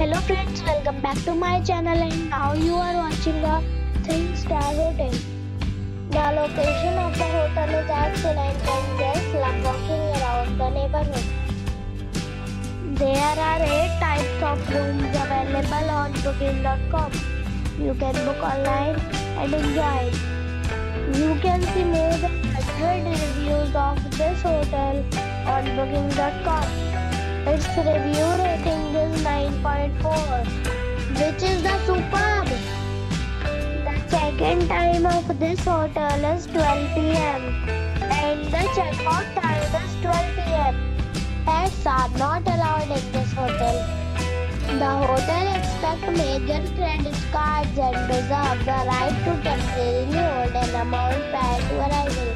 Hello friends, welcome back to my channel and now you are watching a 3-star hotel. The location of the hotel is excellent and guests love walking around the neighborhood. There are 8 types of rooms available on booking.com. You can book online and enjoy it. You can see more than 100 reviews of this hotel on booking.com. Its review rating is 9.4, which is the superb. The check-in time of this hotel is 12 p.m. and the check-out time is 12 p.m. Pets are not allowed in this hotel. The hotel accepts major credit cards and reserves the right to temporarily hold an amount prior to arrival.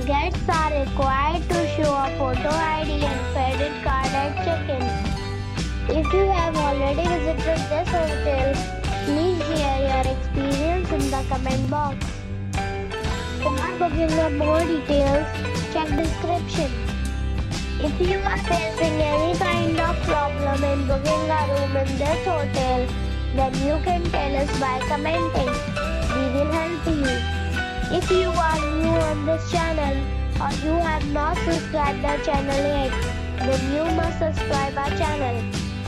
Guests are required to show a photo ID and credit card at check-in. If you have already visited this hotel, please share your experience in the comment box. For booking or more details, check description. If you are facing any kind of problem in booking a room in this hotel, then you can tell us by commenting. We will help you. If you are new on this channel or you have not subscribed our channel yet, then you must subscribe our channel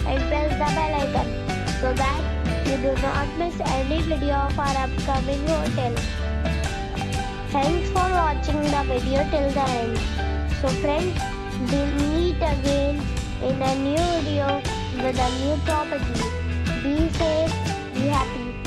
and press the bell icon so that you do not miss any video of our upcoming hotel. Thanks for watching the video till the end. So friends, we'll meet again in a new video with a new property. Be safe, be happy.